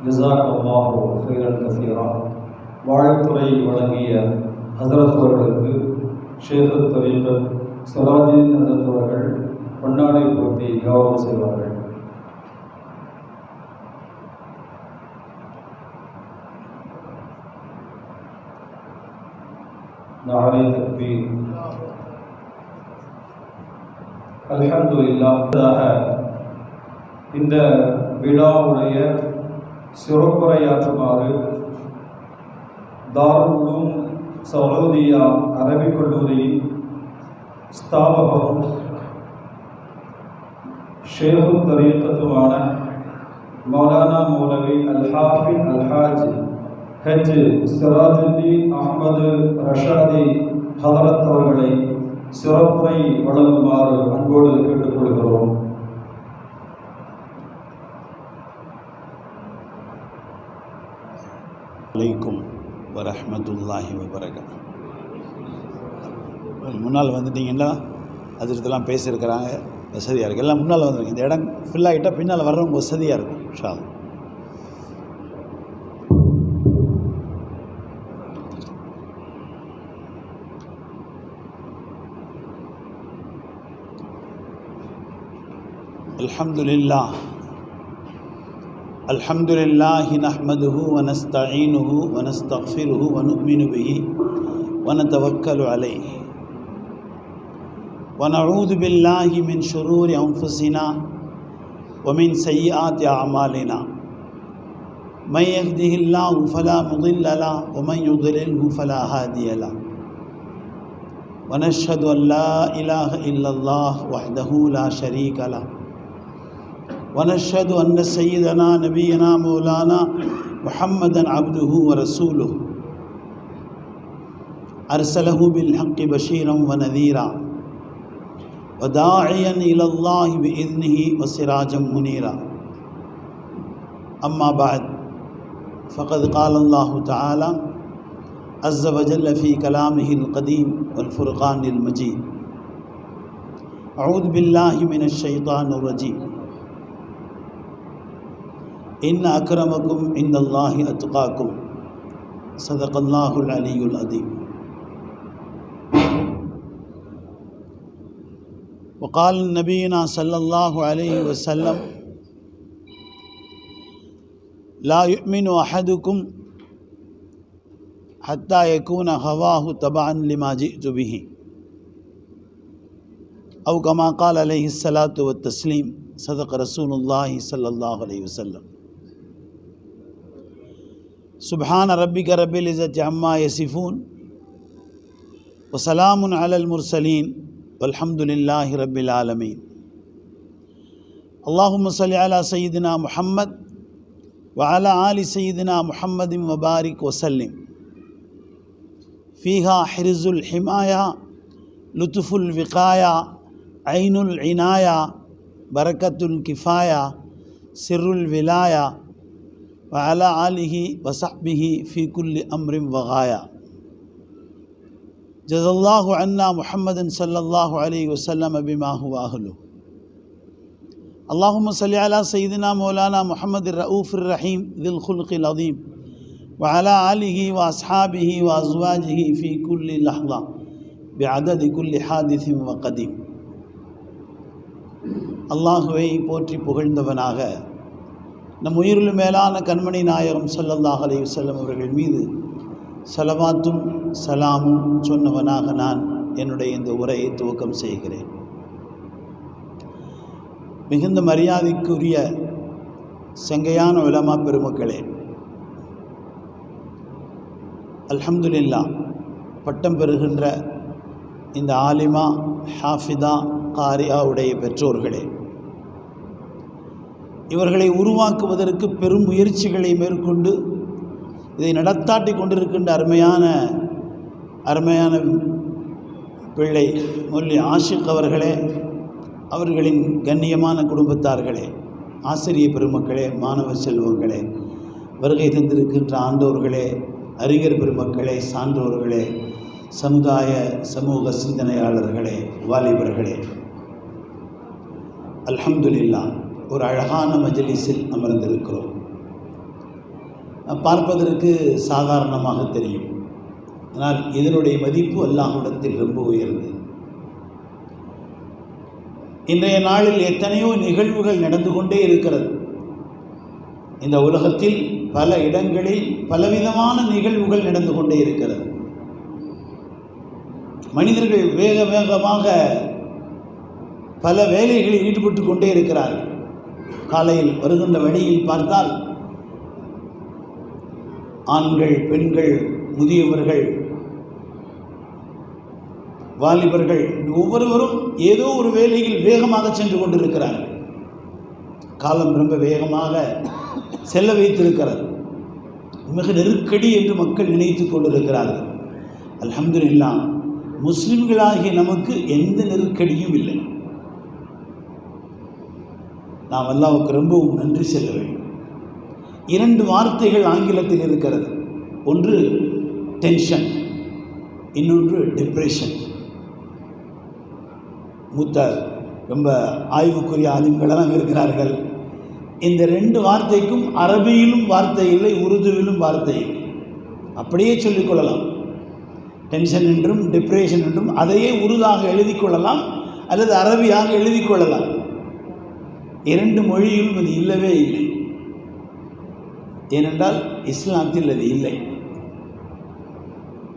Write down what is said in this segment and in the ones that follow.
ஜஸாக்கல்லாஹு ஹைரன் கஸீரா. வாழ்த்துறை வழங்கிய ஹஸரத் அவர்களுக்கு ஷேக் தரீகத் சிராஜுதீன் ஹஸரத் அவர்கள் பொன்னாடை போர்த்தி கௌரவம் செய்வார்கள். நாரே தக்பீர். அல்ஹம்துலில்லாஹ். இந்த விழாவுடைய சிறப்புரையாற்றுமாறு தாருல் உலூம் சௌதியா அரபிக் கல்லூரியின் ஸ்தாபகரும் ஷேக் தரீகத்துமான மௌலானா மௌலவி அல்-ஹாஃபிஸ் அல்-ஹாஜ் ஹஜ் சிராஜுதீன் அஹ்மது ரஷாதி ஹதரத் அவர்களை சிறப்புரை வழங்குமாறு அன்போடு கேட்டுக்கொள்கிறோம். அலைக்கும் வரஹ்மத்துல்லாஹி வபரகாத்துஹு. முன்னால் வந்துட்டிங்கன்னா அதிர்த்தெல்லாம் பேசியிருக்கிறாங்க, வசதியாக இருக்குது. எல்லாம் முன்னால் வந்துருக்கு. இந்த இடம் ஃபில் ஆகிட்டால் பின்னால் வர்றவங்க வசதியாக இருக்கும். இன்ஷா அல்லாஹ். அல்ஹம்துலில்லாஹ். அல்ஹம்துலில்லாஹி நஹ்மதுஹு வ நஸ்தஈனுஹு வ நஸ்தக்ஃபிருஹு வ நு'மினு பிஹி வ நதவக்கலு அலைஹி வ நஊது பில்லாஹி மின் ஷுரூரி அன்ஃபுஸினா வ மின் ஸய்யிஆத்தி அஅமாலினா மன் யஹ்திஹில்லாஹு ஃபலா முضில்ல லஹு வ மன் யுضللஹு ஃபலா ஹாதிய லஹு வ நஷ்ஹது அன் லா இலாஹ இல்லல்லாஹ் வஹ்தஹு லா ஷரீக லஹு ونشهد أن سيدنا نبينا مولانا محمدا عبده ورسوله أرسله بالحق بشيرا ونذيرا وداعيا إلى الله بإذنه وسراجا منيرا. أما بعد، فقد قال الله تعالى عز وجل في كلامه القديم والفرقان المجيد: أعوذ بالله من الشيطان الرجيم. إن أكرمكم عند الله أتقاكم. صدق الله العلي العظيم. وقال نبينا صلى الله عليه وسلم: لا يؤمن أحدكم حتى يكون هواه تبعا لما جئت به، أو كما قال عليه الصلاة والتسليم. صدق رسول الله صلى الله عليه وسلم. سبحان ربك رب العزة عما يصفون وسلام على المرسلين والحمد لله رب العالمين. اللهم صل على سيدنا محمد وعلى آل سيدنا محمد وبارك وسلم. فيها حرز الحماية، لطف الوقاية، عين العناية، بركة الكفاية، سر الولاية، وعلى آله وصحبه في كل أمر وغاية. جزا الله عنا محمد صلى الله عليه وسلم بما هو أهله. اللهم صل على سيدنا مولانا محمد الرؤوف الرحيم ذي الخلق العظيم وعلى آله وأصحابه وأزواجه في كل لحظة بعدد كل حادث وقديم. அல்லாஹுவை போற்றி புகழ்ந்தவனாக நம் உயிரில் மேலான கண்மணி நாயகம் ஸல்லல்லாஹு அலைஹி வஸல்லம் அவர்கள் மீது ஸலவாத்தும் சலாமும் சொன்னவனாக நான் என்னுடைய இந்த உரையை துவக்கம் செய்கிறேன். மிகுந்த மரியாதைக்குரிய சங்கையான உலமா பெருமக்களே, அல்ஹம்துலில்லாஹ், பட்டம் பெறுகின்ற இந்த ஆலிமா, ஹாஃபிதா, காரியாவுடைய பெற்றோர்களே, இவர்களை உருவாக்குவதற்கு பெரும் முயற்சிகளை மேற்கொண்டு இதை நடத்தாட்டி கொண்டிருக்கின்ற அருமையான பிள்ளை மொல்லி ஆஷிக் அவர்களே, அவர்களின் கண்ணியமான குடும்பத்தார்களே, ஆசிரிய பெருமக்களே, மாணவ செல்வங்களே, வருகை தந்திருக்கின்ற ஆண்டோர்களே, அறிஞர் பெருமக்களே, சான்றோர்களே, சமூக சிந்தனையாளர்களே, வாலிபர்களே, அல்ஹம்துலில்லாஹ், ஒரு அழகான மஜ்லிஸில் அமர்ந்திருக்கிறோம். பார்ப்பதற்கு சாதாரணமாக தெரியும். ஆனால் இதனுடைய மதிப்பு அல்லாஹ்விடத்தில் ரொம்ப உயர்ந்தது. இன்றைய நாளில் எத்தனையோ நிகழ்வுகள் நடந்து கொண்டே இருக்கிறது. இந்த உலகத்தில் பல இடங்களில் பலவிதமான நிகழ்வுகள் நடந்து கொண்டே இருக்கிறது. மனிதர்கள் வேக வேகமாக பல வேலைகளில் ஈடுபட்டு கொண்டே இருக்கிறார்கள். காலையில் வருகின்ற வழியில் பார்த்தால் ஆண்கள், பெண்கள், முதியவர்கள், வாலிபர்கள் ஒவ்வொருவரும் ஏதோ ஒரு வேலையில் வேகமாக சென்று கொண்டிருக்கிறார்கள். காலம் ரொம்ப வேகமாக செல்ல வைத்திருக்கிறது. மிக நெருக்கடி என்று மக்கள் நினைத்து கொண்டிருக்கிறார்கள். அல்ஹம்துலில்லாஹ், முஸ்லிம்களாகிய நமக்கு எந்த நெருக்கடியும் இல்லை. நாம் அல்லாஹ்வுக்கு ரொம்பவும் நன்றி செல்ல வேண்டும். 2 வார்த்தைகள் ஆங்கிலத்தில் இருக்கிறது. ஒன்று டென்ஷன், இன்னொன்று டிப்ரெஷன். மூத்த ரொம்ப ஆய்வுக்குரிய ஆலிம்களெல்லாம் இருக்கிறார்கள். இந்த 2 வார்த்தைக்கும் அரபியிலும் வார்த்தை இல்லை, உருதுவிலும் வார்த்தை இல்லை. அப்படியே சொல்லிக்கொள்ளலாம். டென்ஷன் என்றும் டிப்ரெஷன் என்றும் அதையே உருதாக எழுதி கொள்ளலாம் அல்லது அரபியாக எழுதி கொள்ளலாம். 2 மொழியிலும் அது இல்லவே இல்லை. ஏனென்றால் இஸ்லாத்தில் அது இல்லை.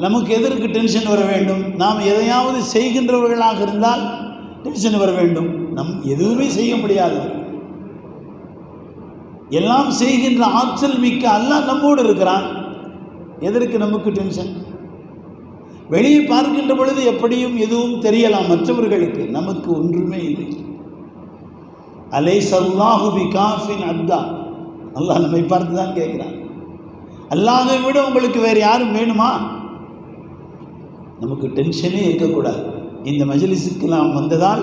நமக்கு எதற்கு டென்ஷன் வர வேண்டும்? நாம் எதையாவது செய்கின்றவர்களாக இருந்தால் டென்ஷன் வர வேண்டும். நம் எதுவுமே செய்ய முடியாதவர், எல்லாம் செய்கின்ற ஆற்றல் மிக்க அல்லாஹ் நம்மோடு இருக்கிறான். எதற்கு நமக்கு டென்ஷன்? வெளியே பார்க்கின்ற பொழுது எப்படியும் எதுவும் தெரியலாம் மற்றவர்களுக்கு, நமக்கு ஒன்றுமே இல்லை. அலைஸல்லாஹு பிகாஃபின் அப்தா, அல்லாஹ் நம்மை பார்த்து தான் கேட்கிறான். அல்லாஹை விட உங்களுக்கு வேறு யாரும் வேணுமா? நமக்கு டென்ஷனே இருக்கக்கூடாது. இந்த மஜ்லிஸுக்கு நாம் வந்ததால்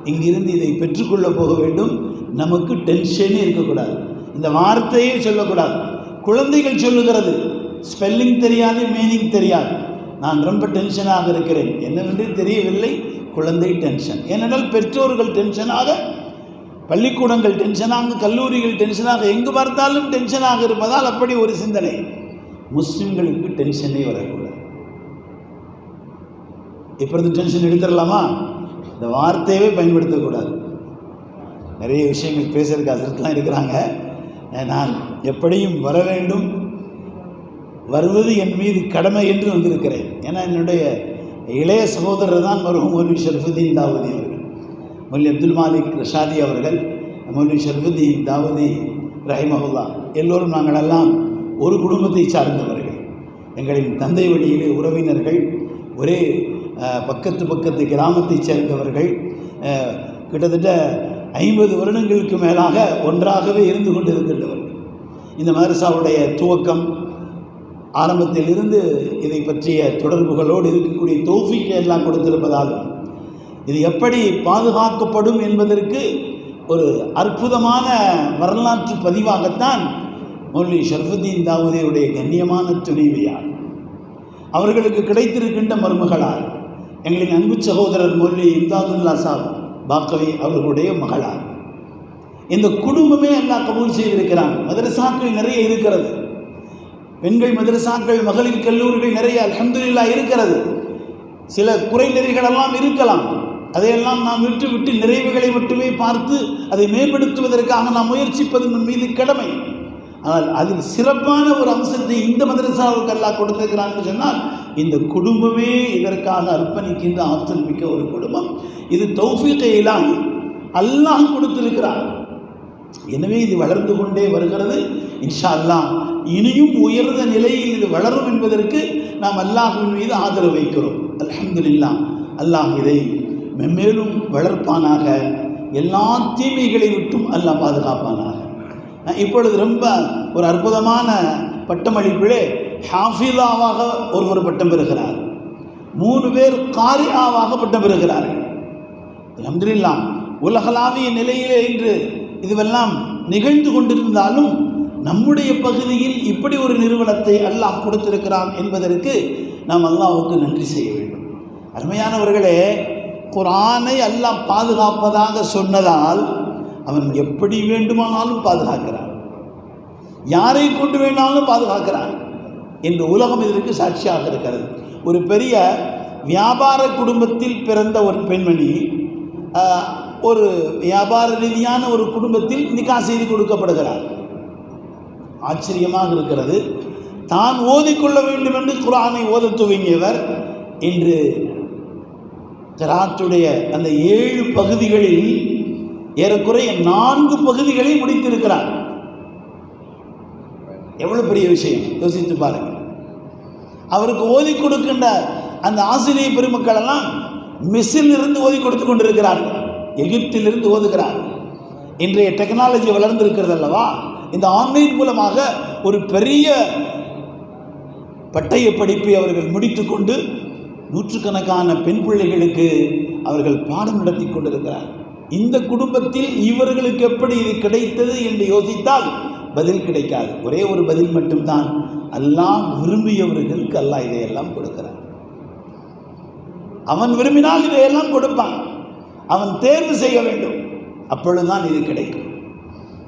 இங்கிருந்து இதை பெற்றுக்கொள்ள போக வேண்டும். நமக்கு டென்ஷனே இருக்கக்கூடாது. இந்த வார்த்தையே சொல்லக்கூடாது. குழந்தைகள் சொல்லுகிறது, ஸ்பெல்லிங் தெரியாது, மீனிங் தெரியாது. நான் ரொம்ப டென்ஷனாக இருக்கிறேன், என்னவென்று தெரியவில்லை. குழந்தை டென்ஷன். ஏனென்றால் பெற்றோர்கள் டென்ஷனாக, பள்ளிக்கூடங்கள் டென்ஷனாக, கல்லூரிகள் டென்ஷனாக, எங்கு பார்த்தாலும் டென்ஷனாக இருப்பதால் அப்படி ஒரு சிந்தனை. முஸ்லிம்களுக்கு டென்ஷனே வரக்கூடாது. இப்பொழுது டென்ஷன் எடுத்துடலாமா? இந்த வார்த்தையவே பயன்படுத்தக்கூடாது. நிறைய விஷயங்கள் பேசுறதுக்கு அதற்கெல்லாம் இருக்கிறாங்க. நான் எப்படியும் வர வேண்டும், வருவது என் மீது கடமை என்று வந்திருக்கிறேன். ஏன்னா என்னுடைய இளைய சகோதரர் தான் மருகும் மௌலவி ஷரஃபுத்தீன் தாவூதி அவர்கள், மௌலவி அப்துல் மாலிக் ரஷாதி அவர்கள், மௌலவி ஷரஃபுத்தீன் தாவூதி ரஹிமஹுல்லா. எல்லோரும் நாங்களெல்லாம் ஒரு குடும்பத்தை சார்ந்தவர்கள். எங்களின் தந்தை வழியிலே உறவினர்கள், ஒரே பக்கத்து கிராமத்தை சேர்ந்தவர்கள். கிட்டத்தட்ட 50 வருடங்களுக்கு மேலாக ஒன்றாகவே இருந்து கொண்டு இருக்கின்றவர்கள். இந்த மதரசாவுடைய துவக்கம் ஆரம்பத்தில் இருந்து இதை பற்றிய தொடர்புகளோடு இருக்கக்கூடிய தௌஃபீக்கை எல்லாம் கொடுத்திருப்பதாலும் இது எப்படி பாதுகாக்கப்படும் என்பதற்கு ஒரு அற்புதமான வரலாற்று பதிவாகத்தான் மௌலவி ஷரஃபுத்தீன் தாவூதியுடைய கண்ணியமான துணைவியார், அவர்களுக்கு கிடைத்திருக்கின்ற மருமகளார், எங்களின் அன்பு சகோதரர் மௌலவி இம்தாதுல்லா சாப் பாக்கவி அவர்களுடைய மகளார். இந்த குடும்பமே அல்லாஹ் கபூல் செய்திருக்கிறான். மதரசாக்கள் நிறைய இருக்கிறது, பெண்கள் மதரசாக்கள், மகளிர் கல்லூரிகள் நிறைய அல்ஹம்துலில்லாஹ் இருக்கிறது. சில குறை நெறிகளெல்லாம் இருக்கலாம், அதையெல்லாம் நாம் விட்டு நிறைவுகளை மட்டுமே பார்த்து அதை மேம்படுத்துவதற்காக நாம் முயற்சிப்பது நம் மீது கடமை. ஆனால் அதில் சிறப்பான ஒரு அம்சத்தை இந்த மதரசாவுக்கு அல்லாஹ் கொடுத்திருக்கிறான்னு சொன்னால், இந்த குடும்பமே இதற்காக அர்ப்பணிக்கின்ற ஆற்றல் மிக்க ஒரு குடும்பம். இது தௌஃபீக் இலாஹி, அல்லாஹ் கொடுத்திருக்கிறார். எனவே இது வளர்ந்து கொண்டே வருகிறது. இன்ஷா அல்லாஹ் இனியும் உயர்ந்த நிலையில் இது வளரும் என்பதற்கு நாம் அல்லாஹ்வின் மீது ஆதரவு வைக்கிறோம். அல்ஹம்துலில்லாஹ், அல்லாஹ் இதை மென்மேலும் வளர்ப்பானாக, எல்லா தீமைகளை விட்டும் அல்லாஹ் பாதுகாப்பானாக. இப்பொழுது ரொம்ப ஒரு அற்புதமான பட்டமளிப்பிலே ஹாஃபிலாவாக ஒருவர் பட்டம் பெறுகிறார், 3 பேர் காரியாவாக பட்டம் பெறுகிறார்கள். அல்ஹம்துலில்லாஹ், உலகளாவிய நிலையிலே இன்று இதுவெல்லாம் நிகழ்ந்து கொண்டிருந்தாலும் நம்முடைய பகுதியில் இப்படி ஒரு நிறுவனத்தை அல்லாஹ் கொடுத்திருக்கிறான் என்பதற்கு நாம் அல்லாஹ்வுக்கு நன்றி செய்ய வேண்டும். அருமையானவர்களே, குர்ஆனை அல்லாஹ் பாதுகாப்பதாக சொன்னதால் அவன் எப்படி வேண்டுமானாலும் பாதுகாக்கிறான். யாரை கொண்டு வேணாலும் பாதுகாக்கிறார் என்று உலகம் இதற்கு சாட்சியாக இருக்கிறது. ஒரு பெரிய வியாபார குடும்பத்தில் பிறந்த ஒரு பெண்மணி ஒரு வியாபார ரீதியான ஒரு குடும்பத்தில் நிக்கா செய்து கொடுக்கப்படுகிறார். ஆச்சரியமாக இருக்கிறது. தான் ஓதிக்கொள்ள வேண்டும் என்று குர்ஆனை ஓத துவங்கியவர் இன்று கிராத்துடைய அந்த 7 பகுதிகளில் ஏறக்குறைய 4 பகுதிகளை முடித்திருக்கிறார். எவ்வளவு பெரிய விஷயம் யோசித்து பாருங்கள். அவருக்கு ஓதி கொடுக்கின்ற அந்த ஆசிரியர் பெருமக்கள் எல்லாம் மிஸ்ரிலிருந்து ஓதி கொடுத்து கொண்டிருக்கிறார்கள், எகிப்திலிருந்து ஓதுகிறார். இன்றைய டெக்னாலஜி வளர்ந்திருக்கிறது அல்லவா, இந்த ஆன்லைன் மூலமாக ஒரு பெரிய பட்டய படிப்பை அவர்கள் முடித்து கொண்டு நூற்றுக்கணக்கான பெண் பிள்ளைகளுக்கு அவர்கள் பாடம் நடத்தி கொண்டிருக்கிறார். இந்த குடும்பத்தில் இவர்களுக்கு எப்படி இது கிடைத்தது என்று யோசித்தால் பதில் கிடைக்காது. ஒரே ஒரு பதில் மட்டும்தான், அல்லாஹ் விரும்பியவர்களுக்கு அல்லாஹ் இதையெல்லாம் கொடுக்கிறார். அவன் விரும்பினால் இதையெல்லாம் கொடுப்பான், அவன் தேர்வு செய்ய வேண்டும், அப்பொழுதுதான் இது கிடைக்கும்.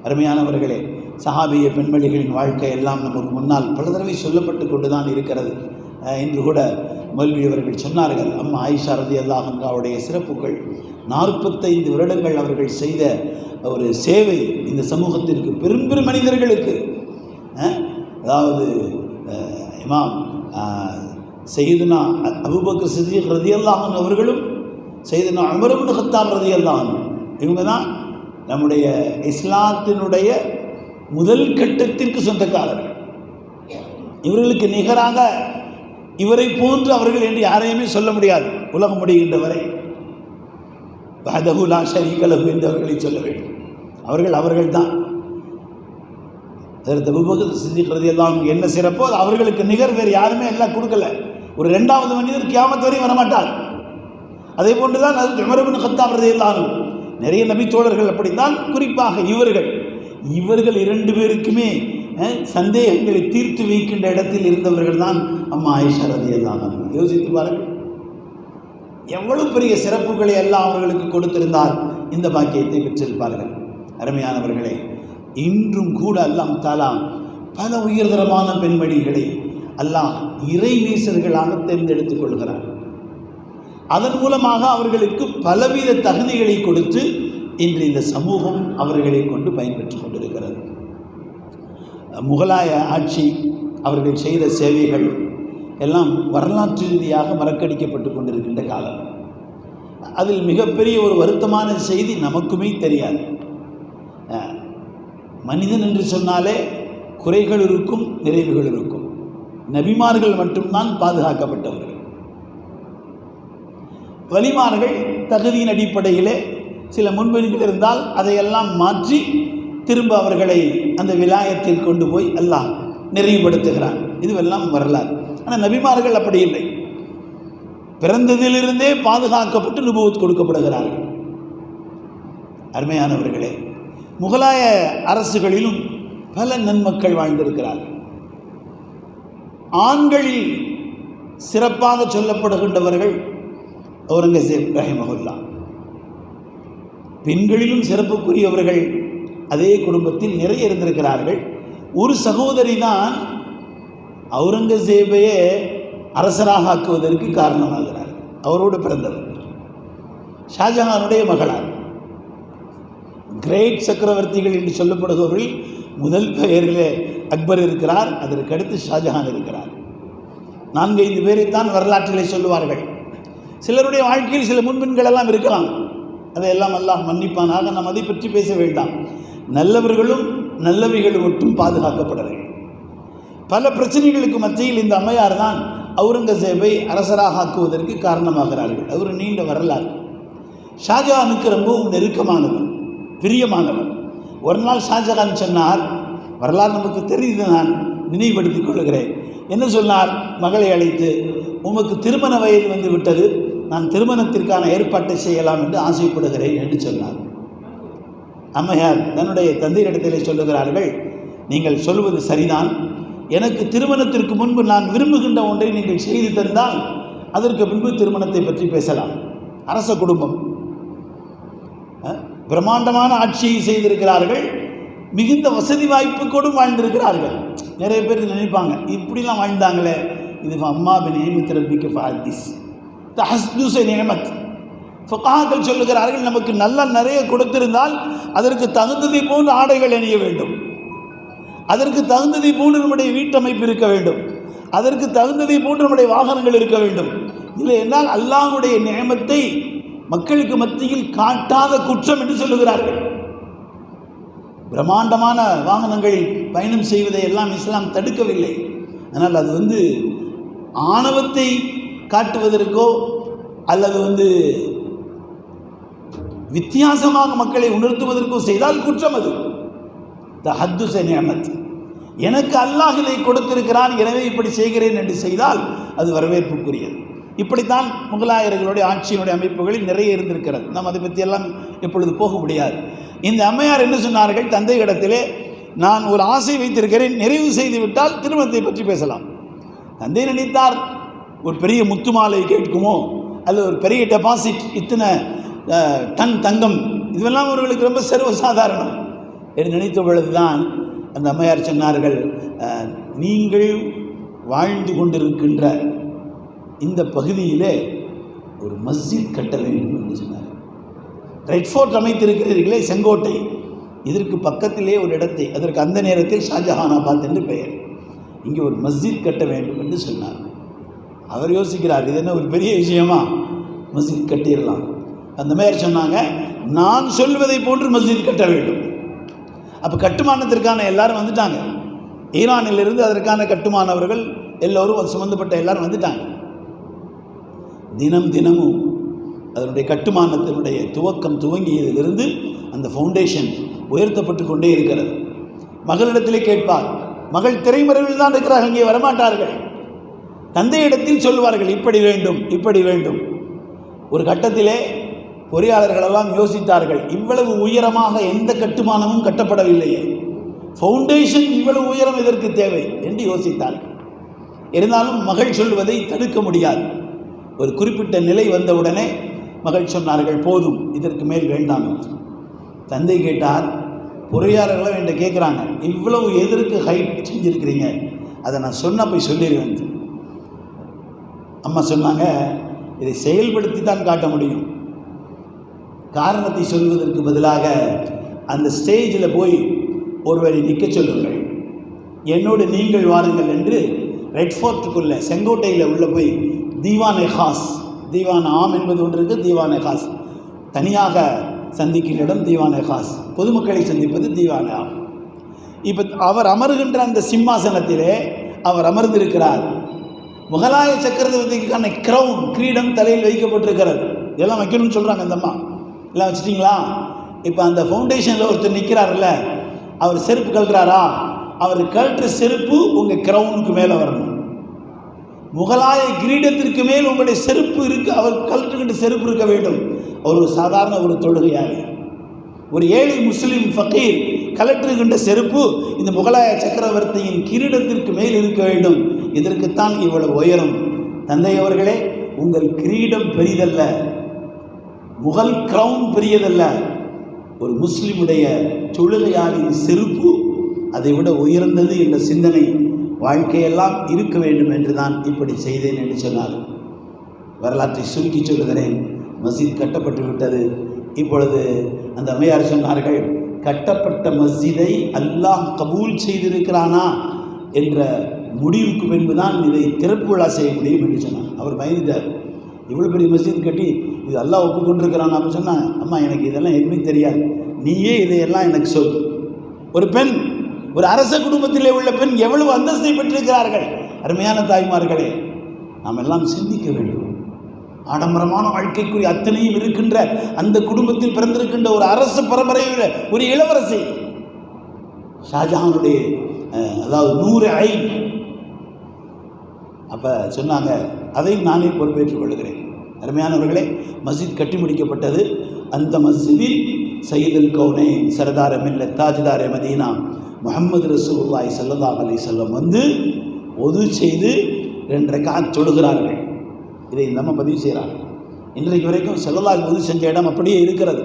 அருமையானவர்களே, சஹாபிய பெண்மணிகளின் வாழ்க்கை எல்லாம் நமக்கு முன்னால் பல தடவை சொல்லப்பட்டு கொண்டு தான் இருக்கிறது. இன்று கூட மௌல்வி அவர்கள் சொன்னார்கள், அம்மா ஆயிஷா ரலியல்லாஹு அன்ஹாவுடைய சிறப்புகள் 45 வருடங்கள் அவர்கள் செய்த ஒரு சேவை இந்த சமூகத்திற்கு, பெரும் பெரும் மனிதர்களுக்கு. அதாவது இமாம் சையதுனா அபூபக்கர் சித்திக் ரலியல்லாஹு அன்ஹு அவர்களும் சையதுனா உமர் இப்னு கத்தாப் ரலியல்லாஹு அன்ஹு, இவங்க தான் நம்முடைய இஸ்லாத்தினுடைய முதல் கட்டத்திற்கு சொந்தக்காரர்கள். இவர்களுக்கு நிகராக இவரை போன்று அவர்கள் என்று யாரையுமே சொல்ல முடியாது உலகம் முடிகின்ற வரை. வஹதஹு லா ஷரீக லஹு என்று அவர்களை சொல்ல வேண்டும். அவர்கள் தான். ஹஜ்ரத் அபூபக்கர் சித்திக் ரலியல்லாஹு அன்ஹு என்ன சிறப்போ அவர்களுக்கு நிகர் வேறு யாருமே எல்லாம் கொடுக்கல. ஒரு 2வது மனிதர் கியாமத் வரை வரமாட்டார். அதே போன்று தான் ஹஜ்ரத் உமர் இப்னு கத்தாப் ரலியல்லாஹு அன்ஹு. நிறைய நபி தோழர்கள் அப்படித்தான், குறிப்பாக இவர்கள் 2 பேருக்குமே சந்தேகங்களை தீர்த்து வைக்கின்ற இடத்தில் இருந்தவர்கள் தான் அம்மா ஆயிஷா ரலியல்லாஹு அன்ஹா. யோசித்து பாருங்கள், எவ்வளவு பெரிய சிறப்புகளை எல்லாம் அவர்களுக்கு கொடுத்திருந்தால் இந்த பாக்கியத்தை பெற்றிருப்பார்கள். அருமையானவர்களே, இன்றும் கூட அல்லாஹ் தஆலா பல உயர்தரமான பெண்மணிகளை அல்லாஹ் இறை நேசர்களாக தேர்ந்தெடுத்துக் கொள்கிறார். அதன் மூலமாக அவர்களுக்கு பலவித தகுதிகளை கொடுத்து இன்று இந்த சமூகம் அவர்களை கொண்டு பயன்பெற்று கொண்டிருக்கிறது. முகலாய ஆட்சி அவர்கள் செய்த சேவைகள் எல்லாம் வரலாற்று ரீதியாக மறக்கடிக்கப்பட்டு கொண்டிருக்கின்ற காலம். அதில் மிகப்பெரிய ஒரு வருத்தமான செய்தி நமக்குமே தெரியாது. மனிதன் என்று சொன்னாலே குறைகள் இருக்கும், நிறைவுகள் இருக்கும். நபிமார்கள் மட்டும்தான் பாதுகாக்கப்பட்டவர்கள். வலிமார்கள் தகுதியின் அடிப்படையிலே சில முன்பின்கள் இருந்தால் அதையெல்லாம் மாற்றி திரும்ப அவர்களை அந்த விலாயத்தில் கொண்டு போய் அல்லாஹ் நிறைவுபடுத்துகிறான். இதுவெல்லாம் வரலாறு. ஆனால் நபிமார்கள் அப்படி இல்லை. பிறந்ததிலிருந்தே பாதுகாக்கப்பட்டு நுபுவத் கொடுக்கப்படுகிறார்கள். அருமையானவர்களே, முகலாய அரசுகளிலும் பல நன்மக்கள் வாழ்ந்திருக்கிறார்கள். ஆண்களில் சிறப்பாக சொல்லப்படுகின்றவர்கள் அவுரங்கசீப் ரஹிமஹுல்லா. பெண்களிலும் சிறப்புக்குரியவர்கள் அதே குடும்பத்தில் நிறைய இருந்திருக்கிறார்கள். ஒரு சகோதரி தான் அவுரங்கசீபையே அரசராக ஆக்குவதற்கு காரணமாகிறார். அவரோடு பிறந்தவர் ஷாஜஹானுடைய மகளார். கிரேட் சக்கரவர்த்திகள் என்று சொல்லப்படுபவர்கள் முதல் பெயரிலே அக்பர் இருக்கிறார், அதற்கடுத்து ஷாஜஹான் இருக்கிறார். 4-5 பேரைத்தான் வரலாற்றிலே சொல்லுவார்கள். சிலருடைய வாழ்க்கையில் சில முன்பின்கள் எல்லாம் இருக்கலாம், அதையெல்லாம் அல்லாஹ் மன்னிப்பானாக. நாம் அதை பற்றி பேச வேண்டாம். நல்லவர்களும் நல்லவைகளும் மட்டும் பாதுகாக்கப்பட வேண்டும். பல பிரச்சனைகளுக்கு மத்தியில் இந்த அம்மையார் தான் அவுரங்கசீபை அரசராக ஆக்குவதற்கு காரணமாகிறார்கள். அது ஒரு நீண்ட வரலாறு. ஷாஜஹானுக்கு ரொம்பவும் நெருக்கமானவர், பிரியமானவர். ஒரு நாள் ஷாஜஹான் சொன்னார், வரலாறு நமக்கு தெரியுது, நான் நினைவுபடுத்திக் கொள்கிறேன். என்ன சொன்னார்? மகளை அழைத்து, உமக்கு திருமண வயது வந்து விட்டது, நான் திருமணத்திற்கான ஏற்பாட்டை செய்யலாம் என்று ஆசைப்படுகிறேன் என்று சொன்னார். அம்மையார் தன்னுடைய தந்தையிடத்திலே சொல்லுகிறார்கள், நீங்கள் சொல்வது சரிதான், எனக்கு திருமணத்திற்கு முன்பு நான் விரும்புகின்ற ஒன்றை நீங்கள் செய்து தந்தால் அதற்கு பின்பு திருமணத்தை பற்றி பேசலாம். அரச குடும்பம் பிரம்மாண்டமான ஆட்சியை செய்திருக்கிறார்கள். மிகுந்த வசதி வாய்ப்புக்கூட வாழ்ந்திருக்கிறார்கள். நிறைய பேர் நினைப்பாங்க இப்படிலாம் வாழ்ந்தாங்களே, இது அம்மா பின் நியமத் ரப்பிக்க ஃபாதிஸ் தஹஸ்துஸ நியமத். ஃபுகாஹாக்கள் சொல்லுகிறார்கள், நமக்கு நல்லா நிறைய கொடுத்திருந்தால் அதற்கு தகுந்ததை போன்று ஆடைகள் அணிய வேண்டும், அதற்கு தகுந்ததை போன்று நம்முடைய வீட்டமைப்பு இருக்க வேண்டும், அதற்கு தகுந்ததை போன்று நம்முடைய வாகனங்கள் இருக்க வேண்டும். இல்லை என்றால் அல்லாஹ்வுடைய நியமத்தை மக்களுக்கு மத்தியில் காட்டாத குற்றம் என்று சொல்லுகிறார்கள். பிரம்மாண்டமான வாகனங்களில் பயணம் செய்வதை எல்லாம் இஸ்லாம் தடுக்கவில்லை. ஆனால் அது ஆணவத்தை காட்டுவதற்கோ அல்லது வித்தியாசமாக மக்களை உணர்த்துவதற்கோ செய்தால் குற்றம். அது தஹத்துஸ நிஅமத், எனக்கு அல்லாஹ் இதை கொடுத்திருக்கிறான் எனவே இப்படி செய்கிறேன் என்று செய்தால் அது வரவேற்புக்குரியது. இப்படித்தான் முகலாயர்களுடைய ஆட்சியினுடைய அமைப்புகளில் நிறைய இருந்திருக்கிறது. நாம் அதை பற்றியெல்லாம் இப்பொழுது போக முடியாது. இந்த அம்மையார் என்ன சொன்னார்கள், தந்தை இடத்திலே நான் ஒரு ஆசை வைத்திருக்கிறேன், நிறைவு செய்து விட்டால் திருமணத்தை பற்றி பேசலாம். தந்தை நினைத்தார் ஒரு பெரிய முத்து மாலை கேட்குமோ அல்லது ஒரு பெரிய டெபாசிட், இத்தனை டன் தங்கம், இதுவெல்லாம் அவர்களுக்கு ரொம்ப சர்வசாதாரணம் என்று நினைத்த பொழுதுதான் அந்த அம்மையார் சொன்னார்கள், நீங்கள் வாழ்ந்து கொண்டிருக்கின்ற இந்த பகுதியிலே ஒரு மஸ்ஜித் கட்ட வேண்டும் என்று சொன்னார். ரெட் ஃபோர்ட் அமைத்திருக்கிறீர்களே செங்கோட்டை, இதற்கு பக்கத்திலே ஒரு இடத்தை, அதற்கு அந்த நேரத்தில் ஷாஜஹானாபாத் என்று பெயர், இங்கே ஒரு மஸ்ஜித் கட்ட வேண்டும் என்று சொன்னார். அவர் யோசிக்கிறார், இது என்ன ஒரு பெரிய விஷயமா, மஸ்ஜித் கட்டிடலாம். அந்த மாதிரி சொன்னாங்க, நான் சொல்வதை போன்று மஸ்ஜித் கட்ட வேண்டும். அப்போ கட்டுமானத்திற்கான எல்லாரும் வந்துட்டாங்க. ஈரானிலிருந்து அதற்கான கட்டுமானவர்கள் எல்லோரும் சம்பந்தப்பட்ட எல்லாரும் வந்துட்டாங்க. தினமும் அதனுடைய கட்டுமானத்தினுடைய துவக்கம் துவங்கியதிலிருந்து அந்த ஃபவுண்டேஷன் உயர்த்தப்பட்டு கொண்டே இருக்கிறது. மகளிடத்திலே கேட்பார், மகள் திரைமறைவில் தான் இருக்கிறார்கள், இங்கே வரமாட்டார்கள். தந்தையிடத்தில் சொல்லுவார்கள், இப்படி வேண்டும் இப்படி வேண்டும். ஒரு கட்டத்திலே பொறியாளர்களெல்லாம் யோசித்தார்கள், இவ்வளவு உயரமாக எந்த கட்டுமானமும் கட்டப்படவில்லையே, ஃபவுண்டேஷன் இவ்வளவு உயரம் இதற்கு தேவை என்று யோசித்தார்கள். இருந்தாலும் மகள் சொல்வதை தடுக்க முடியாது. ஒரு குறிப்பிட்ட நிலை வந்தவுடனே மகள் சொன்னார்கள், போதும், இதற்கு மேல் வேண்டாம். தந்தை கேட்டார், பொறியாளர்களும் என்கிட்ட கேட்குறாங்க, இவ்வளவு எதற்கு ஹைட் செஞ்சுருக்கிறீங்க, அதை நான் சொன்ன போய் சொல்லிடுவேன். அம்மா சொன்னாங்க, இதை செயல்படுத்தி தான் காட்ட முடியும். காரணத்தை சொல்வதற்கு பதிலாக அந்த ஸ்டேஜில் போய் ஒருவரை நிற்க சொல்லுங்கள், என்னோடு நீங்கள் வாருங்கள் என்று ரெட் ஃபோர்ட்டுக்குள்ளே செங்கோட்டையில் உள்ள போய் தீவானே காஸ், தீவான் ஆம் என்பது ஒன்று இருக்குது, தீவானே காஸ் தனியாக சந்திக்கும் இடம் தீவானே காஸ், பொதுமக்களை சந்திப்பது தீவானே ஆம். இப்போ அவர் அமர்கின்ற அந்த சிம்மாசனத்திலே அவர் அமர்ந்திருக்கிறார். முகலாய சக்கரவர்த்திக்கான கிரவுன், கிரீடம் தலையில் வைக்கப்பட்டிருக்கிறது. இதெல்லாம் வைக்கணும்னு சொல்கிறாங்க அந்த அம்மா. எல்லாம் வச்சுட்டிங்களா? இப்போ அந்த ஃபவுண்டேஷனில் ஒருத்தர் நிற்கிறார்ல, அவர் செருப்பு கழட்டுறாரா, அவர் கழட்டுற செருப்பு உங்கள் கிரவுனுக்கு மேலே வரணும். முகலாய கிரீடத்திற்கு மேல் உங்களுடைய செருப்பு இருக்கு, அவர் கழட்டுகின்ற செருப்பு இருக்க வேண்டும். அவர் ஒரு சாதாரண ஒரு தொழுகையாளி, ஒரு ஏழை முஸ்லீம் ஃபக்கீர் கலற்றுகின்ற செருப்பு இந்த முகலாய சக்கரவர்த்தியின் கிரீடத்திற்கு மேல் இருக்க வேண்டும். இதற்குத்தான் இவ்வளவு உயரம். தந்தை அவர்களே, உங்கள் கிரீடம் பெரிதல்ல, முகல் கிரவுன் பெரியதல்ல, ஒரு முஸ்லிமுடைய தொழுகையாளின் செருப்பு அதை விட உயர்ந்தது என்ற சிந்தனை வாழ்க்கையெல்லாம் இருக்க வேண்டும் என்று தான் இப்படி செய்தேன் என்று சொன்னார். வரலாற்றை சுருக்கி சொல்லுகிறேன். மஸ்ஜித் கட்டப்பட்டு விட்டது. இப்பொழுது அந்த அம்மையார் சொன்னார்கள், கட்டப்பட்ட மஸ்ஜிதை அல்லாஹ் கபூல் செய்திருக்கிறானா என்ற முடிவுக்கு பின்புதான் இதை திறப்பு விழா செய்ய முடியும் என்று சொன்னார். அவர் பயந்துட்டார், இவ்வளோ பெரிய மஸ்ஜித் கட்டி இது அல்லாஹ் ஒப்புக்கொண்டிருக்கிறான் அப்படின்னு சொன்னால், அம்மா எனக்கு இதெல்லாம் எதுவுமே தெரியாது, நீயே இதையெல்லாம் எனக்கு சொல். ஒரு பெண், ஒரு அரச குடும்பத்திலே உள்ள பெண் எவ்வளவு அந்தஸ்தை பெற்றிருக்கிறார்கள். அருமையான தாய்மார்களே, நாம் எல்லாம் சிந்திக்க வேண்டும். ஆடம்பரமான வாழ்க்கைக்குரிய அத்தனையும் இருக்கின்ற அந்த குடும்பத்தில் பிறந்திருக்கின்ற ஒரு அரசு பரம்பரையில் ஒரு இளவரசி, ஷாஜஹானுடைய அதாவது 100 ஐன். அப்போ சொன்னாங்க, அதையும் நானே பொறுப்பேற்றுக் கொள்கிறேன். அருமையானவர்களே, மஸ்ஜித் கட்டி முடிக்கப்பட்டது. அந்த மஸ்ஜிதில் சையதுல் கௌனைன் சர்தார் மில்லத் தாஜ்தார் மதீனா முஹம்மது ரசூலுல்லாஹி ஸல்லல்லாஹு அலைஹி வஸல்லம் வந்து ஒது செய்து 2 ரக்காத் தொழுகிறார்கள். இதை நம்ம பதிவு செய்கிறாங்க. இன்றைக்கு வரைக்கும் ஸல்லல்லாஹு ஒது செஞ்ச இடம் அப்படியே இருக்கிறது.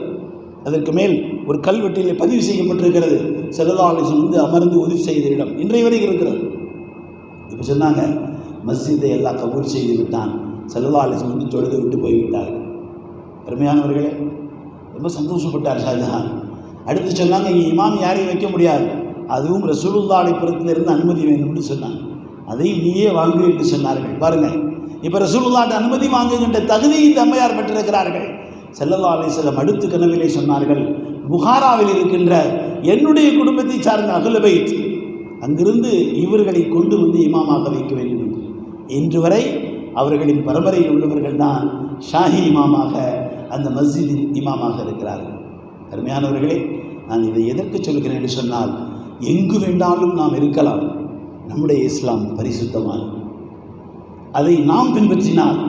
அதற்கு மேல் ஒரு கல்வெட்டில் பதிவு செய்யப்பட்டிருக்கிறது. ஸல்லல்லாஹு அலைஹி வஸல்லம் அமர்ந்து உதவி செய்த இடம் இன்றைய வரைக்கும் இருக்கிறது. இப்போ சொன்னாங்க மஸ்ஜிதை எல்லாம் கபூல் செய்து விட்டான், ஸல்லல்லாஹு அலைஹி வஸல்லம் தொழுது விட்டு போய்விட்டார்கள். அருமையானவர்களே, ரொம்ப சந்தோஷப்பட்டார் ஷாஜஹான். அடுத்து சொன்னாங்க, இங்கே இமாம் யாரையும் வைக்க முடியாது, அதுவும் ரசூலுல்லாஹி புறத்திலிருந்து அனுமதி வேணும்னு சொன்னாங்க. அதை நீயே வாங்கு என்று சொன்னார்கள். பாருங்கள், இப்போ ரசூலுல்லாஹி அனுமதி வாங்குகின்ற தகுதியை இந்த அம்மையார் பெற்றிருக்கிறார்கள். ஸல்லல்லாஹு அலைஹி வஸல்லம் அடுத்த கனவிலே சொன்னார்கள், புகாராவில் இருக்கின்ற என்னுடைய குடும்பத்தை சார்ந்த அஹ்லுல் பைத் அங்கிருந்து இவர்களை கொண்டு வந்து இமாமாக வைக்க வேண்டும் என்று. இன்று வரை அவர்களின் பரம்பரையில் உள்ளவர்கள் தான் ஷாஹி இமாமாக அந்த மஸ்ஜிதின் இமாமாக இருக்கிறார்கள். அருமையானவர்களே, நான் இதை எதற்கு சொல்கிறேன் என்று சொன்னால், எங்கு வேண்டாலும் நாம் இருக்கலாம், நம்முடைய இஸ்லாம் பரிசுத்தமான அதை நாம் பின்பற்றினால்,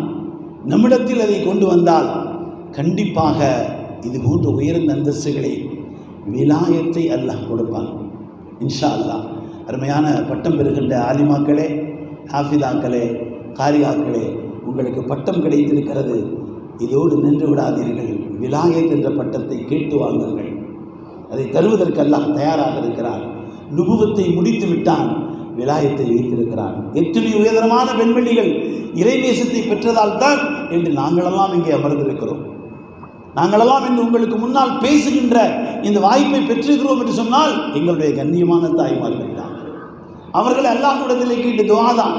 நம்மிடத்தில் அதை கொண்டு வந்தால் கண்டிப்பாக இது போன்ற உயர்ந்த அந்தஸ்துகளை விலாயத்தை அல்லாஹ் கொடுப்பான் இன்ஷா அல்லாஹ். அருமையான பட்டம் பெறுகின்ற ஆலிமாக்களே, ஹாஃபிதாக்களே, காரியாக்களே, உங்களுக்கு பட்டம் கிடைத்திருக்கிறது, இதோடு நின்று விடாதீர்கள். விலாயத் என்ற பட்டத்தை கேட்டு வாங்குங்கள். அதை தருவதற்கு அல்லாஹ் தயாராக இருக்கிறார். நுபுவத்தை முடித்து விட்டான், விலாயத்தை வைத்திருக்கிறான். எத்தனை உயர்தரமான பெண்வெளிகள் இறைநேசத்தை பெற்றதால் தான் என்று நாங்களெல்லாம் இங்கே அமர்ந்திருக்கிறோம். நாங்களெல்லாம் இன்று உங்களுக்கு முன்னால் பேசுகின்ற இந்த வாய்ப்பை பெற்றிருக்கிறோம் என்று சொன்னால் எங்களுடைய கண்ணியமான தாய்மார்கள் தான். அவர்கள் அல்லாஹ்விடத்திலே கேட்டு துஆ தான்.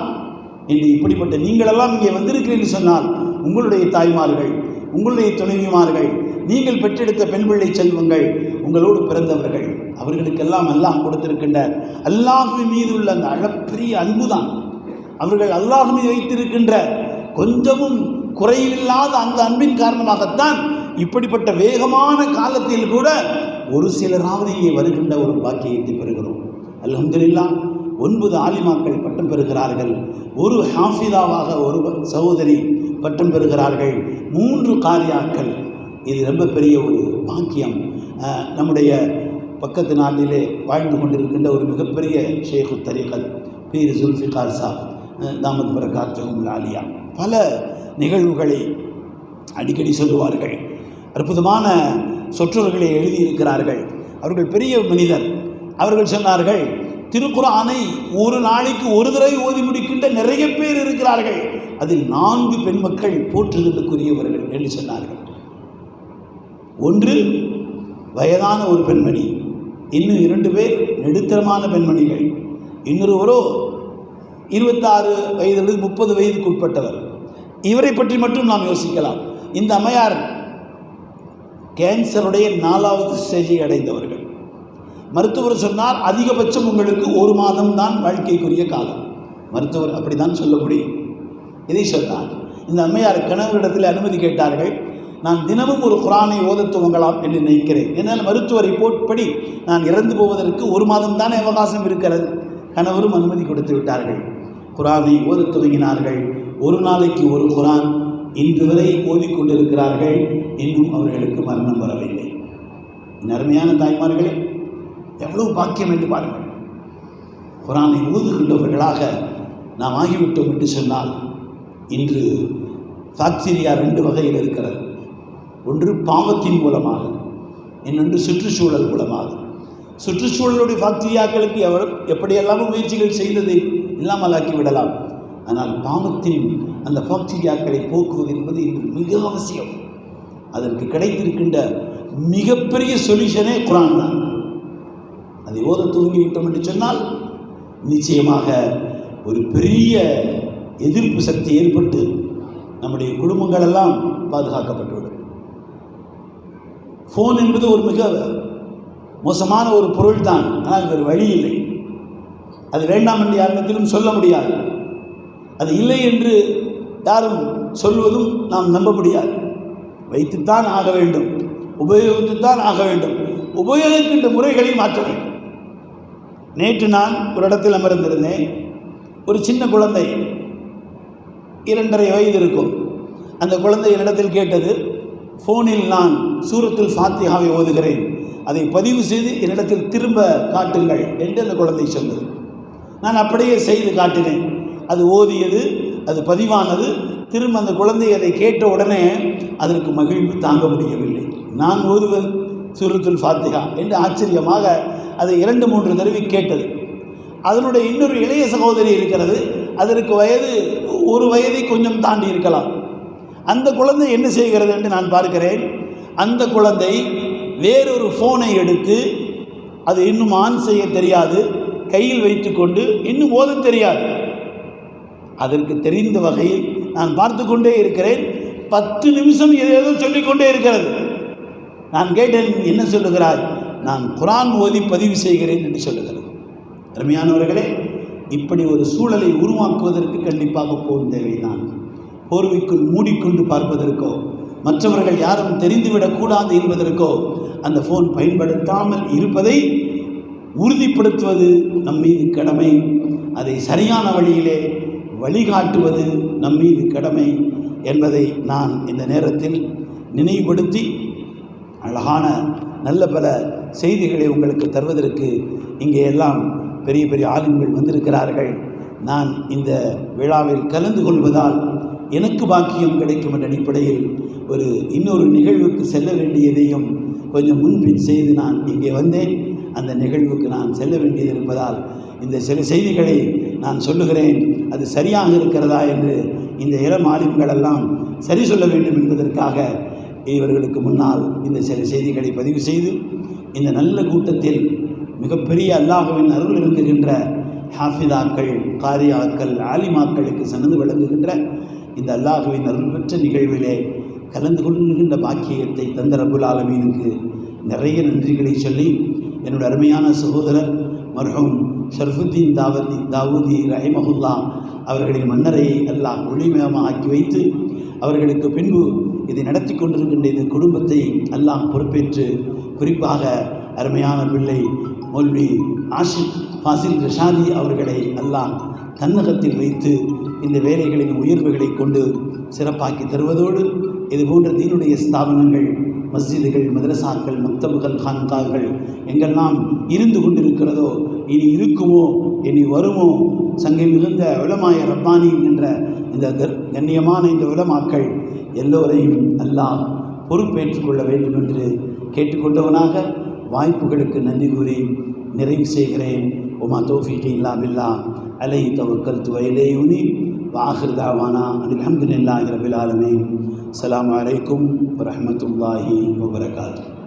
இன்று இப்படிப்பட்ட நீங்களெல்லாம் இங்கே வந்திருக்கிறீர்கள் சொன்னால் உங்களுடைய தாய்மார்கள், உங்களுடைய துணைவிமார்கள், நீங்கள் பெற்றெடுத்த பெண் பிள்ளை செல்வங்கள், உங்களோடு பிறந்தவர்கள், அவர்களுக்கெல்லாம் அல்லாஹ் கொடுத்திருக்கின்ற அல்லாஹ்வின் மீது உள்ள அந்த அளப்பெரிய அன்பு தான். அவர்கள் அல்லாஹ் மீது வைத்திருக்கின்ற கொஞ்சமும் குறைவில்லாத அந்த அன்பின் காரணமாகத்தான் இப்படிப்பட்ட வேகமான காலத்தில் கூட ஒரு சிலராவது இங்கே வருகின்ற ஒரு பாக்கியத்தை பெறுகிறோம். அல்ஹம்துலில்லாஹ் 9 ஆலிமாக்கள் பட்டம் பெறுகிறார்கள், ஒரு ஹாஃபிதாவாக ஒரு சகோதரி பட்டம் பெறுகிறார்கள், 3 காரியாக்கள். இது ரொம்ப பெரிய ஒரு பாக்கியம். நம்முடைய பக்கத்து நாட்டிலே வாழ்ந்து கொண்டிருக்கின்ற ஒரு மிகப்பெரிய ஷேഖு தரீகத் பீர் ஜுல்ஃபிகார் சாப் தாமத் பரகாத்துஹுல் ஆலியா பல நிகழ்வுகளை அடிக்கடி சொல்லுவார்கள். அற்புதமான சொற்றொடர்களை எழுதியிருக்கிறார்கள். அவர்கள் பெரிய மனிதர். அவர்கள் சொன்னார்கள், திருக்குர்ஆனை ஒரு நாளைக்கு ஒரு தடவை ஓதி முடிக்கின்ற நிறைய பேர் இருக்கிறார்கள், அதில் 4 பெண் மக்கள் போற்றுதலுக்குரியவர்கள் என்று சொன்னார்கள். ஒன்று வயதான ஒரு பெண்மணி, இன்னும் 2 பேர் நடுத்தரமான பெண்மணிகள், இன்னொருவரோ 26 வயதிலிருந்து 30 வயதுக்கு உட்பட்டவர். இவரை பற்றி மட்டும் நாம் யோசிக்கலாம். இந்த அம்மையார் கேன்சருடைய 4வது ஸ்டேஜை அடைந்தவர்கள். மருத்துவர் சொன்னார், அதிகபட்சம் உங்களுக்கு 1 மாதம் தான் வாழ்க்கைக்குரிய காலம். மருத்துவர் அப்படி தான் சொல்ல முடியும். இதை சொன்னார். இந்த அம்மையார் கணவரிடத்தில் அனுமதி கேட்டார்கள். நான் தினமும் ஒரு குர்ஆனை ஓதத் துவங்கலாம் என்று நினைக்கிறேன். என்னால் மருத்துவ ரிப்போர்ட் படி நான் இறந்து போவதற்கு 1 மாதம் தானே அவகாசம் இருக்கிறது. கணவரும் அனுமதி கொடுத்து விட்டார்கள். குர்ஆனை ஓதத் துவங்கினார்கள். ஒரு நாளைக்கு ஒரு குர்ஆன் இன்று வரை ஓதிக்கொண்டிருக்கிறார்கள். இன்னும் அவர்களுக்கு மரணம் வரவில்லை. அருமையான தாய்மார்களே, எவ்வளவு பாக்கியம் என்று பாருங்கள். குர்ஆனை ஓதுகின்றவர்களாக நாம் ஆகிவிட்டோம் என்று சொன்னால், இன்று பாக்டீரியா 2 வகையில் இருக்கிறது. ஒன்று பாவத்தின் மூலமாக, இன்னொன்று சுற்றுச்சூழல் மூலமாக. சுற்றுச்சூழலுடைய பாக்டீரியாக்களுக்கு எப்படியெல்லாம் முயற்சிகள் செய்ததை இல்லாமலாக்கி விடலாம். ஆனால் பாவத்தின் அந்த பாக்டீரியாக்களை போக்குவது என்பது இன்று மிக அவசியம். அதற்கு கிடைத்திருக்கின்ற மிகப்பெரிய சொல்யூஷனே குர்ஆன் தான். அதை ஓத துவங்கிவிட்டோம் என்று சொன்னால் நிச்சயமாக ஒரு பெரிய எதிர்ப்பு சக்தி ஏற்பட்டு நம்முடைய குடும்பங்கள் எல்லாம் பாதுகாக்கப்பட்டுவிடும். ஃபோன் என்பது ஒரு மிக மோசமான ஒரு பொருள் தான். ஆனால் வேறு வழி இல்லை. அது வேண்டாம் என்று யாரிடத்திலும் சொல்ல முடியாது. அது இல்லை என்று யாரும் சொல்வதும் நாம் நம்ப முடியாது. வைத்துத்தான் ஆக வேண்டும், உபயோகித்துத்தான் ஆக வேண்டும். உபயோகிக்கின்ற முறைகளை மாற்ற வேண்டும். நேற்று நான் ஒரு இடத்தில் அமர்ந்திருந்தேன். ஒரு சின்ன குழந்தை 2.5 வயது இருக்கும். அந்த குழந்தை என்னிடத்தில் கேட்டது, ஃபோனில் நான் சூரத்துல் ஃபாத்திஹாவை ஓதுகிறேன், அதை பதிவு செய்து என்னிடத்தில் திரும்ப காட்டுங்கள் என்று அந்த குழந்தை சொன்னது. நான் அப்படியே செய்து காட்டினேன். அது ஓதியது, அது பதிவானது. திரும்ப அந்த குழந்தை அதை கேட்ட உடனே அதற்கு மகிழ்வு தாங்க முடியவில்லை. நான் ஓதுவது சூரத்துல் ஃபாத்திஹா என்று ஆச்சரியமாக அதை 2-3 தடவை கேட்டது. அதனுடைய இன்னொரு இளைய சகோதரி இருக்கிறது, அதற்கு வயது 1 வயதை கொஞ்சம் தாண்டி இருக்கலாம். அந்த குழந்தை என்ன செய்கிறது என்று நான் பார்க்கிறேன். அந்த குழந்தை வேறொரு ஃபோனை எடுத்து, அது இன்னும் ஆன் செய்ய தெரியாது, கையில் வைத்து கொண்டு இன்னும் ஓத தெரியாது. அதற்கு தெரிந்த வகையில் நான் பார்த்து கொண்டே இருக்கிறேன். 10 நிமிஷம் ஏதேதோ சொல்லிக்கொண்டே இருக்கிறது. நான் கேட்டேன், என்ன சொல்லுகிறாய்? நான் குர்ஆன் ஓதி பதிவு செய்கிறேன் என்று சொல்லுகிறது. அருமையானவர்களே, இப்படி ஒரு சூழலை உருவாக்குவதற்கு கண்டிப்பாக போன் தேவைதான். போர்வைக்குள் மூடிக்கொண்டு பார்ப்பதற்கோ, மற்றவர்கள் யாரும் தெரிந்துவிடக்கூடாது என்பதற்கோ அந்த ஃபோன் பயன்படுத்தாமல் இருப்பதை உறுதிப்படுத்துவது நம் மீது கடமை. அதை சரியான வழியிலே வழிகாட்டுவது நம் மீது கடமை என்பதை நான் இந்த நேரத்தில் நினைவுபடுத்தி, அழகான நல்ல பல செய்திகளை உங்களுக்கு தருவதற்கு இங்கே எல்லாம் பெரிய பெரிய ஆலிம்கள் வந்திருக்கிறார்கள். நான் இந்த விழாவில் கலந்து கொள்வதால் எனக்கு பாக்கியம் கிடைக்கும் என்ற அடிப்படையில் இன்னொரு நிகழ்வுக்கு செல்ல வேண்டியதையும் கொஞ்சம் முன்பின் செய்து நான் இங்கே வந்தேன். அந்த நிகழ்வுக்கு நான் செல்ல வேண்டியது இருப்பதால் இந்த சில செய்திகளை நான் சொல்லுகிறேன். அது சரியாக இருக்கிறதா என்று இந்த இளம் ஆலிம்களெல்லாம் சரி சொல்ல வேண்டும் என்பதற்காக இவர்களுக்கு முன்னால் இந்த சில செய்திகளை பதிவு செய்து, இந்த நல்ல கூட்டத்தில் மிகப்பெரிய அல்லாஹ்வின் அருள் இருக்குகின்ற ஹாஃபிதாக்கள், காரியாக்கள், ஆலிமாக்களுக்கு சனது வழங்குகின்ற இந்த அல்லாஹ்வின் அருள் பெற்ற நிகழ்விலே கலந்து கொள்கின்ற பாக்கியத்தை தந்த ரப்புல் ஆலமீனுக்கு நிறைய நன்றிகளை சொல்லி, என்னுடைய அருமையான சகோதரர் மர்ஹூம் ஷர்ஃபுத்தீன் தாவூதி ரஹிமஹுல்லா அவர்களின் மன்னரையை அல்லாஹ் ஒளிமயமாக ஆக்கி வைத்து, அவர்களுக்கு பின்பு இதை நடத்தி கொண்டிருக்கின்ற இந்த குடும்பத்தை அல்லாஹ் பொறுப்பேற்று, குறிப்பாக அருமையான பிள்ளை மௌல்வி ஆஷிக் ஃபாசில் ரஷாதி அவர்களை அல்லாஹ் தன்னகத்தில் வைத்து இந்த வேலைகளின் உயர்வுகளை கொண்டு சிறப்பாக்கி தருவதோடு, இதுபோன்ற தீனுடைய ஸ்தாபனங்கள், மஸ்ஜிதுகள், மதரசாக்கள், மக்தபுகள், கான்கார்கள் எங்கெல்லாம் இருந்து கொண்டிருக்கிறதோ, இனி இருக்குமோ, இனி வருமோ, சங்கை மிகுந்த உலமாய ரப்பானி என்ற இந்த கண்ணியமான இந்த உலமாக்கள் எல்லோரையும் அல்லாஹ் பொறுப்பேற்றுக் கொள்ள வேண்டும் என்று கேட்டுக்கொண்டவனாக வாய்ப்புகளுக்கு நன்றி கூறி நிறைவு செய்கிறேன். ஒமா தௌஃபீகி இல்லா பில்லாஹ் அலைஹி தவக்கல்து வ இலைஹி உனீப் வ ஆகிரு தஅவானா அல்ஹம்துலில்லாஹி ரப்பில் ஆலமீன். அஸ்ஸலாமு அலைக்கும் வ ரஹ்மத்துல்லாஹி வ பரகாத்துஹு.